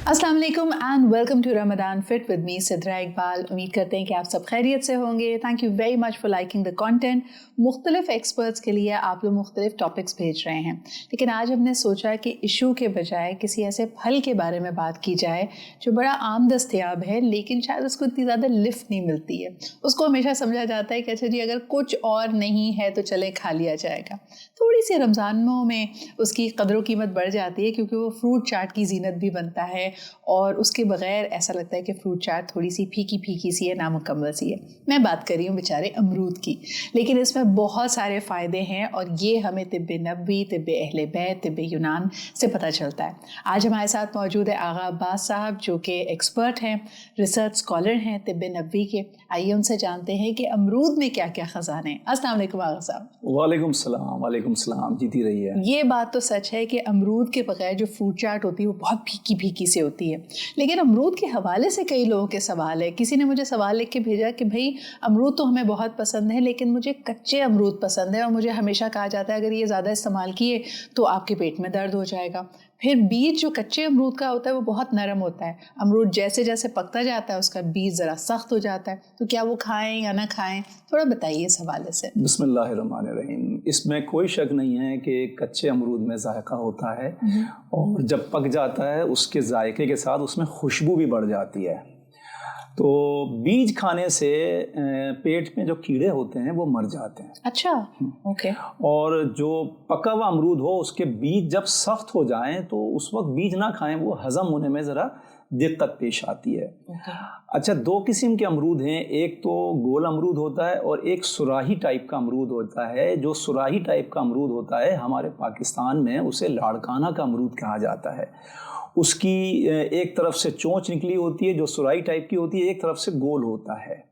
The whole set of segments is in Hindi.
अस्सलाम वालेकुम and welcome to Ramadan fit with me Sidra Iqbal. उम्मीद करते हैं कि आप सब खैरियत से होंगे। Thank you very much for liking the content. मुख्तलिफ एक्सपर्ट्स के लिए आप लोग मुख्तलिफ टॉपिक्स भेज रहे हैं, लेकिन आज हमने सोचा कि इशू के बजाय किसी ऐसे फल के बारे में बात की जाए जो बड़ा आम दस्तयाब है, लेकिन शायद उसको इतनी ज़्यादा लिफ्ट नहीं मिलती है। उसको हमेशा समझा जाता है कि अच्छा जी अगर कुछ और नहीं है तो चले खा लिया जाएगा। थोड़ी सी रमज़ानों में उसकी कदर कीमत बढ़ जाती है क्योंकि वो फ्रूट चाट की जीनत भी बनता है और उसके बगैर ऐसा लगता है कि फ्रूट चाट थोड़ी सी फीकी फीकी सी है, नामुकम्मल सी है। मैं बात कर रही हूँ बेचारे अमरूद की, लेकिन इसमें बहुत सारे फ़ायदे हैं और ये हमें तिब्बे नबवी, तिब्बे अहले बैत, तिब्बे यूनान से पता चलता है। आज हमारे साथ मौजूद है आगा अब्बास साहब जो कि एक्सपर्ट हैं, रिसर्च स्कॉलर हैं तिब्बे नबवी के। आइए उनसे जानते हैं कि अमरूद में क्या क्या ख़जाने हैं। अस्सलाम वालेकुम आगा साहब। वालेकुम सलाम। वालेकुम सलाम। जीती रही है। ये बात तो सच है कि अमरूद के बगैर जो फ्रूट चाट होती है वो बहुत फीकी फीकी सी होती है, लेकिन अमरूद के हवाले से कई लोगों के सवाल है। किसी ने मुझे सवाल लिख के भेजा कि भाई अमरूद तो हमें बहुत पसंद है, लेकिन मुझे कच्चे अमरूद पसंद है और मुझे हमेशा कहा जाता है अगर ये ज़्यादा इस्तेमाल किए तो आपके पेट में दर्द हो जाएगा। फिर बीज जो कच्चे अमरूद का होता है वो बहुत नरम होता है। अमरूद जैसे जैसे पकता जाता है उसका बीज ज़रा सख्त हो जाता है, तो क्या वो खाएं या ना खाएं, थोड़ा बताइए इस हवाले से। बिस्मिल्लाहिर्रहमानिर्रहीम। इसमें कोई शक नहीं है कि कच्चे अमरूद में जायका होता है और जब पक जाता है उसके जायके के साथ उसमें खुशबू भी बढ़ जाती है। तो बीज खाने से पेट में जो कीड़े होते हैं वो मर जाते हैं। अच्छा, ओके। और जो पका हुआ अमरूद हो उसके बीज जब सख्त हो जाएं तो उस वक्त बीज ना खाएं, वो हजम होने में ज़रा दिक्कत पेश आती है। अच्छा, दो किस्म के अमरूद हैं, एक तो गोल अमरूद होता है और एक सुराही टाइप का अमरूद होता है। जो सुराही टाइप का अमरूद होता है हमारे पाकिस्तान में उसे लाड़काना का अमरूद कहा जाता है। उसकी एक तरफ से चोंच निकली होती है जो सुराही टाइप की होती है, एक तरफ से गोल होता है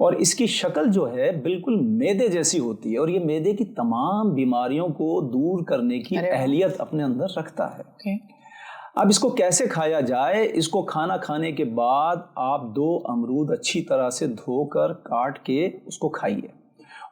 और इसकी शक्ल जो है बिल्कुल मैदे जैसी होती है और ये मैदे की तमाम बीमारियों को दूर करने की अहलियत अपने अंदर रखता है। अब इसको कैसे खाया जाए? इसको खाना खाने के बाद आप 2 अमरूद अच्छी तरह से धोकर काट के उसको खाइए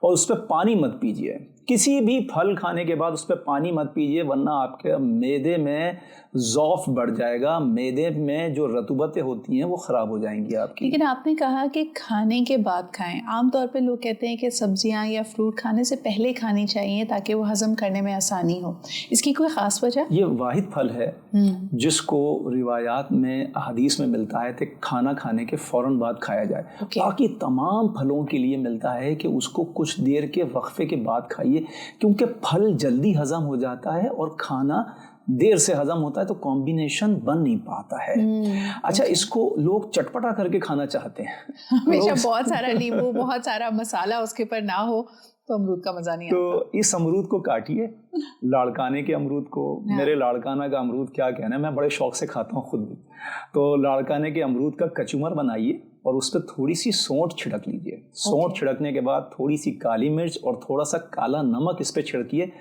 और उस पर पानी मत पीजिए। किसी भी फल खाने के बाद उस पर पानी मत पीजिए, वरना आपके मैदे में ज़ौफ़ बढ़ जाएगा, मैदे में जो रतूबतें होती हैं वो ख़राब हो जाएंगी आपकी। लेकिन आपने कहा कि खाने के बाद खाएं। आमतौर पे लोग कहते हैं कि सब्जियां या फ्रूट खाने से पहले खानी चाहिए ताकि वो हज़म करने में आसानी हो। इसकी कोई ख़ास वजह? ये वाहिद फल है जिसको रिवायात में हदीस में मिलता है कि खाना खाने के फ़ौरन बाद खाया जाए। बाकी तमाम फलों के लिए मिलता है कि उसको कुछ देर के वक्फे के बाद खाइए, क्योंकि फल जल्दी हजम हो जाता है और खाना देर से हजम होता है तो कॉम्बिनेशन बन नहीं पाता है। अच्छा, इसको लोग चटपटा करके खाना चाहते हैं, हमेशा बहुत सारा नींबू, बहुत सारा मसाला उसके ऊपर ना हो तो अमरूद का मजा नहीं आता। तो इस अमरूद को काटिए, लाड़काने के अमरूद को। मेरे लाड़काना का अमरूद क्या कहना है, मैं बड़े शौक से खाता हूँ खुद भी। तो लाड़काने के अमरूद का कचूमर बनाइए और उस पर थोड़ी सी सौंठ छिड़क लीजिए। सौंठ छिड़कने के बाद थोड़ी सी काली मिर्च और थोड़ा सा काला नमक इस पर छिड़किए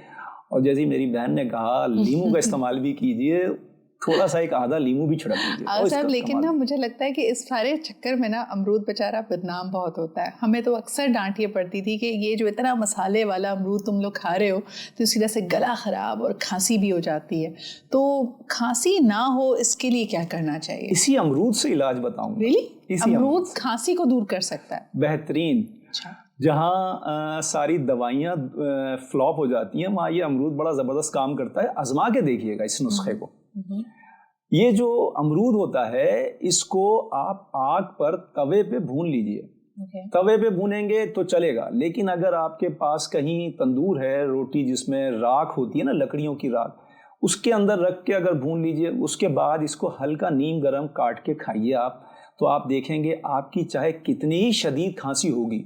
और जैसे मेरी बहन ने कहा लीमू का इस्तेमाल भी कीजिए, थोड़ा सा एक आधा लीमू भी छिड़क लीजिए। साहब, लेकिन ना मुझे लगता है कि इस सारे चक्कर में ना अमरूद बेचारा बदनाम बहुत होता है। हमें तो अक्सर डांटिए पड़ती थी कि ये जो इतना मसाले वाला अमरूद तुम लोग खा रहे हो तो इसकी वजह से गला ख़राब और खांसी भी हो जाती है। तो खांसी ना हो इसके लिए क्या करना चाहिए? इसी अमरूद से इलाज बताऊंगा। रियली? अमरूद खांसी को दूर कर सकता है? बेहतरीन। अच्छा। जहाँ सारी दवाइयाँ फ्लॉप हो जाती हैं वहाँ ये अमरूद बड़ा ज़बरदस्त काम करता है। आजमा के देखिएगा इस नुस्खे को। ये जो अमरूद होता है इसको आप आग पर तवे पे भून लीजिए। तवे पे भूनेंगे तो चलेगा, लेकिन अगर आपके पास कहीं तंदूर है, रोटी जिसमें राख होती है ना, लकड़ियों की राख, उसके अंदर रख के अगर भून लीजिए, उसके बाद इसको हल्का नीम गरम काट के खाइए आप, तो आप देखेंगे आपकी चाहे कितनी ही शदीद खांसी होगी,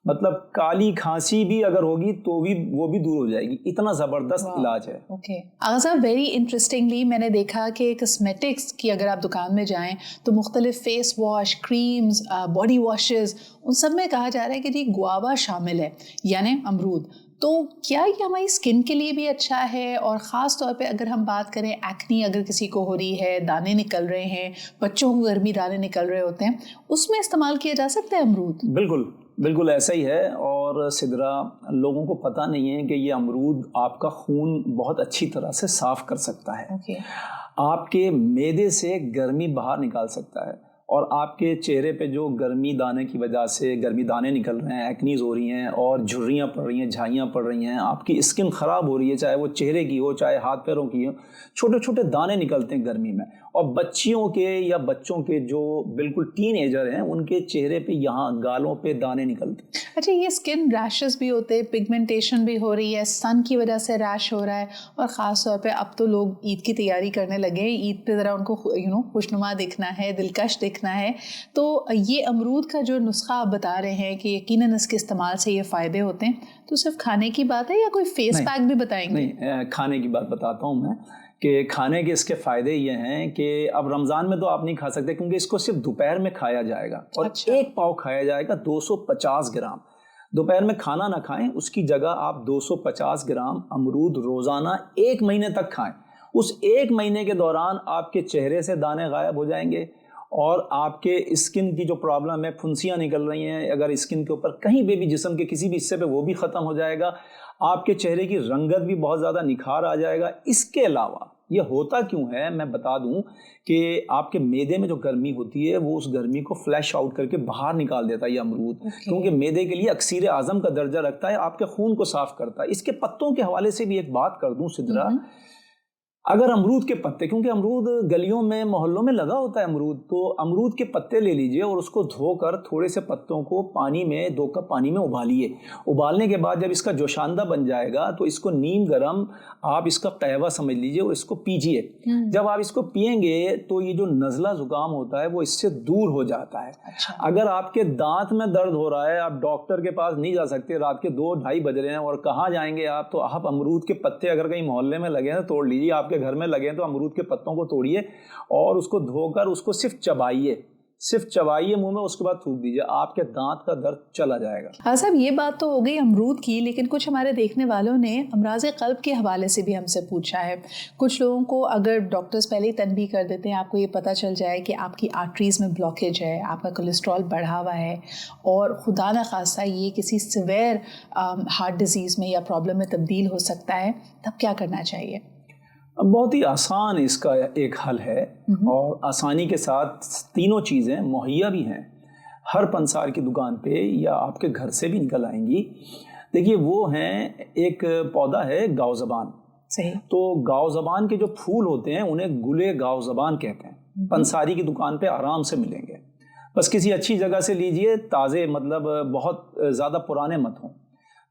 मतलब काली खांसी भी अगर होगी तो भी वो भी दूर हो जाएगी। इतना ज़बरदस्त इलाज है। ओके आगा साहब, वेरी इंटरेस्टिंगली मैंने देखा कि कॉस्मेटिक्स की अगर आप दुकान में जाएं तो मुख्तलिफ face wash, creams, body washes, उन सब में कहा जा रहा है कि जी गुआवा शामिल है, यानी अमरूद। तो क्या ये हमारी स्किन के लिए भी अच्छा है? और ख़ास तौर पे अगर हम बात करें एक्नी अगर किसी को हो रही है, दाने निकल रहे हैं, बच्चों को गर्मी दाने निकल रहे होते हैं, उसमें इस्तेमाल किया जा सकता है अमरूद? बिल्कुल बिल्कुल ऐसा ही है। और और सिदरा, लोगों को पता नहीं है कि ये अमरूद आपका खून बहुत अच्छी तरह से साफ कर सकता है। आपके मैदे से गर्मी बाहर निकाल सकता है और आपके चेहरे पे जो गर्मी दाने की वजह से गर्मी दाने निकल रहे हैं, एक्नीज हो रही हैं और झुर्रियाँ पड़ रही हैं, झाइयाँ पड़ रही हैं, आपकी स्किन ख़राब हो रही है, चाहे वो चेहरे की हो चाहे हाथ पैरों की हो, छोटे छोटे दाने निकलते हैं गर्मी में। और बच्चियों के या बच्चों के जो बिल्कुल टीनएजर हैं उनके चेहरे पे यहाँ गालों पे दाने निकलते हैं। अच्छा, ये स्किन रैशेस भी होते हैं, पिगमेंटेशन भी हो रही है, सन की वजह से रैश हो रहा है, और ख़ास तौर पे अब तो लोग ईद की तैयारी करने लगे हैं, ईद पे ज़रा उनको खुशनुमा दिखना है, दिलकश दिखना है। तो ये अमरूद का जो नुस्खा आप बता रहे हैं कि यकीनन इसके इस्तेमाल से ये फ़ायदे होते हैं, तो सिर्फ खाने की बात है या कोई फेस पैक भी बताएंगे? नहीं, खाने की बात बताता हूँ मैं कि खाने के इसके फ़ायदे ये हैं कि अब रमज़ान में तो आप नहीं खा सकते क्योंकि इसको सिर्फ दोपहर में खाया जाएगा और अच्छा। एक पाव खाया जाएगा 250 ग्राम। दोपहर में खाना ना खाएं, उसकी जगह आप 250 ग्राम अमरूद रोज़ाना 1 महीने तक खाएं। उस 1 महीने के दौरान आपके चेहरे से दाने गायब हो जाएंगे और आपके स्किन की जो प्रॉब्लम है, फुंसियाँ निकल रही हैं अगर स्किन के ऊपर कहीं पे भी, जिस्म के किसी भी हिस्से पे, वो भी ख़त्म हो जाएगा। आपके चेहरे की रंगत भी बहुत ज़्यादा निखार आ जाएगा। इसके अलावा ये होता क्यों है मैं बता दूं कि आपके मैदे में जो गर्मी होती है वो उस गर्मी को फ्लैश आउट करके बाहर निकाल देता है ये अमरूद। क्योंकि मैदे के लिए अक्सीर आज़म का दर्जा रखता है, आपके खून को साफ करता है। इसके पत्तों के हवाले से भी एक बात कर दूं सिद्रा, अगर अमरूद के पत्ते, क्योंकि अमरूद गलियों में मोहल्लों में लगा होता है अमरूद, तो अमरूद के पत्ते ले लीजिए और उसको धोकर थोड़े से पत्तों को पानी में 2 कप पानी में उबालिए। उबालने के बाद जब इसका जोशांदा बन जाएगा तो इसको नीम गरम आप इसका कहवा समझ लीजिए और इसको पीजिए। जब आप इसको पिएंगे तो ये जो नज़ला ज़ुकाम होता है वो इससे दूर हो जाता है। अच्छा। अगर आपके दांत में दर्द हो रहा है, आप डॉक्टर के पास नहीं जा सकते, रात के 2-2:30 बज रहे हैं और कहाँ जाएंगे आप, तो आप अमरूद के पत्ते अगर कहीं मोहल्ले में लगे हैं तो तोड़ लीजिए। आपके घर में लगे तो अमरूद के पत्तों को तोड़िए और उसको धोकर उसको सिर्फ चबाइए मुंह में, उसके बाद थूक दीजिए, आपके दांत का दर्द चला जाएगा। हाँ साहब, ये बात तो हो गई अमरूद की, लेकिन कुछ हमारे देखने वालों ने अमराज़े क़ल्ब के हवाले से भी हमसे पूछा है। कुछ लोगों को अगर डॉक्टर्स पहले ही तनबीह कर देते हैं, आपको ये पता चल जाए कि आपकी आर्टरीज़ में ब्लॉकेज है, आपका कोलेस्ट्रॉल बढ़ा हुआ है और खुदा न खास्ता ये किसी सिवियर हार्ट डिजीज़ में या प्रॉब्लम में तब्दील हो सकता है, तब क्या करना चाहिए? बहुत ही आसान इसका एक हल है और आसानी के साथ तीनों चीज़ें मुहैया भी हैं, हर पंसार की दुकान पे या आपके घर से भी निकल आएंगी। देखिए वो हैं, एक पौधा है गाव ज़बान। सही। तो गाव ज़बान के जो फूल होते हैं उन्हें गुले गाव ज़बान कहते हैं। पंसारी की दुकान पे आराम से मिलेंगे, बस किसी अच्छी जगह से लीजिए, ताज़े, मतलब बहुत ज़्यादा पुराने मत हों।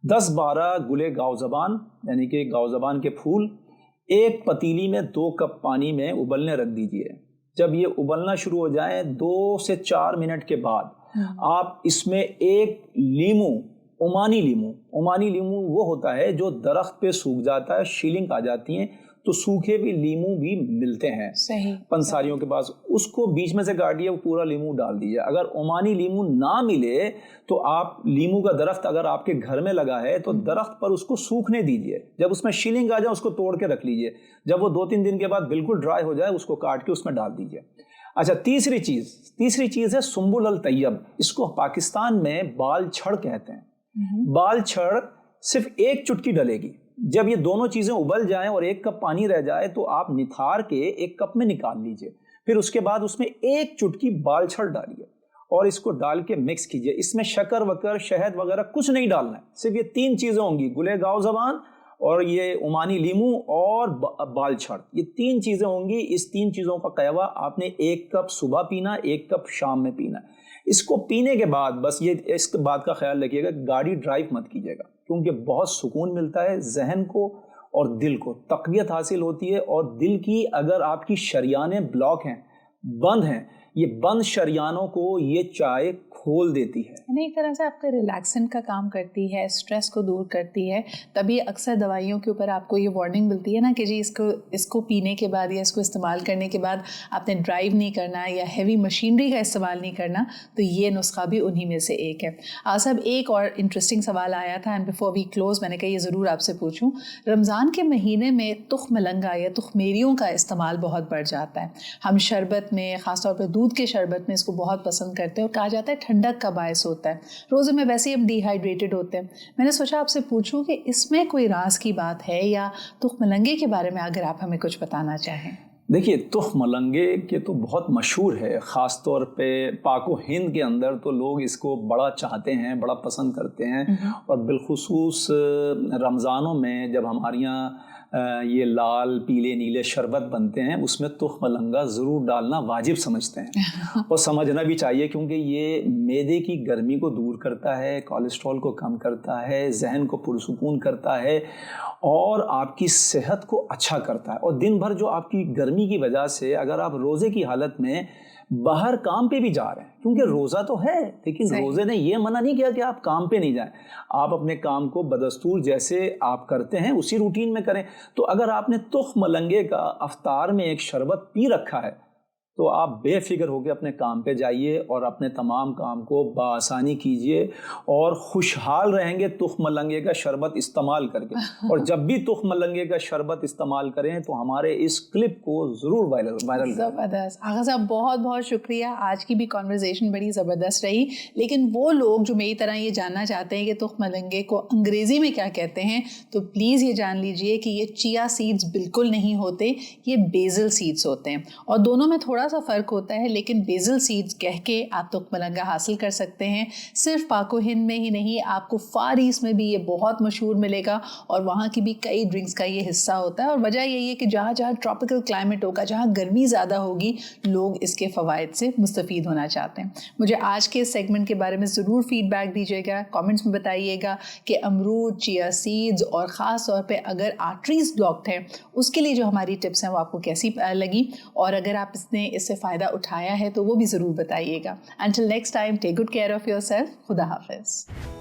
10-12 गुले गाव ज़बान यानी कि गाव ज़बान के फूल एक पतीली में 2 कप पानी में उबलने रख दीजिए। जब ये उबलना शुरू हो जाए 2 से 4 मिनट के बाद आप इसमें एक लीमू, ओमानी लीमू वो होता है जो दरख्त पे सूख जाता है, शीलिंग आ जाती हैं, तो सूखे भी लीमू भी मिलते हैं सही पंसारियों के पास, उसको बीच में से काटिए, वो पूरा लीमू डाल दीजिए। अगर ओमानी लीमू ना मिले तो आप लीमू का दरख्त अगर आपके घर में लगा है तो दरख्त पर उसको सूखने दीजिए, जब उसमें शीलिंग आ जाए उसको तोड़ के रख लीजिए, जब वो 2-3 दिन के बाद बिल्कुल ड्राई हो जाए उसको काट के उसमें डाल दीजिए। अच्छा, तीसरी चीज़ है सुम्बुल अल तैयब। इसको पाकिस्तान में बाल छड़ कहते हैं। बाल छड़ सिर्फ 1 चुटकी डलेगी। जब ये दोनों चीज़ें उबल जाएं और 1 कप पानी रह जाए तो आप निथार के 1 कप में निकाल लीजिए। फिर उसके बाद उसमें 1 चुटकी बाल छड़ डालिए और इसको डाल के मिक्स कीजिए। इसमें शक्कर वकर शहद वगैरह कुछ नहीं डालना है, सिर्फ ये 3 चीज़ें होंगी, गुले गाव ज़बान और ये ओमानी लीमू और बाल छड़, ये 3 चीज़ें होंगी। इस 3 चीज़ों का कहवा आपने 1 कप सुबह पीना, 1 कप शाम में पीना। इसको पीने के बाद बस ये इस बात का ख्याल रखिएगा, गाड़ी ड्राइव मत कीजिएगा, क्योंकि बहुत सुकून मिलता है जहन को और दिल को, तक़वियत हासिल होती है। और दिल की अगर आपकी शरियानें ब्लॉक हैं, बंद हैं, ये बंद शरियानों को ये चाय खोल देती है। एक तरह से आपका रिलैक्सेंट का काम करती है, स्ट्रेस को दूर करती है। तभी अक्सर दवाइयों के ऊपर आपको ये वार्निंग मिलती है ना कि जी इसको पीने के बाद या इसको इस्तेमाल करने के बाद आपने ड्राइव नहीं करना या हैवी मशीनरी का इस्तेमाल नहीं करना। तो ये नुस्खा भी उन्हीं में से एक है। साहब, एक और इंटरेस्टिंग सवाल आया था एंड बिफोर वी क्लोज मैंने कहा ये ज़रूर आपसे पूछूं। रमज़ान के महीने में तुख मलंगा या तुखमेरियों का इस्तेमाल बहुत बढ़ जाता है। हम शरबत में, ख़ासतौर पर दूध के शरबत में इसको बहुत पसंद करते हैं और कहा जाता है ठंडक का बायस होता है। रोज़े में वैसे ही हम डिहाइड्रेटेड होते हैं। मैंने सोचा आपसे पूछूं कि इसमें कोई राज की बात है या तुख मलंगे के बारे में अगर आप हमें कुछ बताना चाहें। देखिए, तुख मलंगे के तो बहुत मशहूर है, ख़ास तौर पे पाक व हिंद के अंदर तो लोग इसको बड़ा चाहते हैं, बड़ा पसंद करते हैं। और बिलखुसूस रमज़ानों में जब हमारे यहाँ ये लाल पीले नीले शरबत बनते हैं, उसमें तुख मलंगा ज़रूर डालना वाजिब समझते हैं और समझना भी चाहिए, क्योंकि ये मैदे की गर्मी को दूर करता है, कोलेस्ट्रॉल को कम करता है, जहन को पुरसुकून करता है और आपकी सेहत को अच्छा करता है। और दिन भर जो आपकी गर्मी की वजह से अगर आप रोज़े की हालत में बाहर काम पे भी जा रहे हैं, क्योंकि रोज़ा तो है, लेकिन रोज़े ने ये मना नहीं किया कि आप काम पे नहीं जाएं, आप अपने काम को बदस्तूर जैसे आप करते हैं उसी रूटीन में करें। तो अगर आपने तुख मलंगे का अफ्तार में एक शरबत पी रखा है तो आप बेफिक्र होकर अपने काम पे जाइए और अपने तमाम काम को बासानी कीजिए और खुशहाल रहेंगे तुख मलंगे का शरबत इस्तेमाल करके। और जब भी तुख मलंगे का शरबत इस्तेमाल करें तो हमारे इस क्लिप को ज़रूर वायरल ज़बरदस्त। आगा साहब बहुत बहुत शुक्रिया, आज की भी कॉन्वर्जेसन बड़ी ज़बरदस्त रही। लेकिन वो लोग जो मेरी तरह ये जानना चाहते हैं कि तुख मलंगे को अंग्रेज़ी में क्या कहते हैं, तो प्लीज़ ये जान लीजिए कि ये चिया सीड्स बिल्कुल नहीं होते, ये बेसल सीड्स होते हैं। और दोनों में थोड़ा सा फ़र्क होता है, लेकिन बेसल सीड्स कह के आप तुख मलंगा हासिल कर सकते हैं। सिर्फ पाको हिंद में ही नहीं, आपको फार ईस्ट में भी ये बहुत मशहूर मिलेगा और वहाँ की भी कई ड्रिंक्स का ये हिस्सा होता है। और वजह यही है कि जहाँ जहाँ ट्रॉपिकल क्लाइमेट होगा, जहाँ गर्मी ज़्यादा होगी, लोग इसके फ़वाइद से मुस्तफ़ीद होना चाहते हैं। मुझे आज के सेगमेंट के बारे में ज़रूर फीडबैक दीजिएगा, कमेंट्स में बताइएगा कि अमरूद, चिया सीड्स और ख़ास तौर पे अगर आर्टरीज ब्लॉक्ड है उसके लिए जो हमारी टिप्स हैं वो आपको कैसी लगी, और अगर आप इससे फ़ायदा उठाया है तो वो भी ज़रूर बताइएगा। Until next time, take good care of yourself. खुदा हाफ़िज़।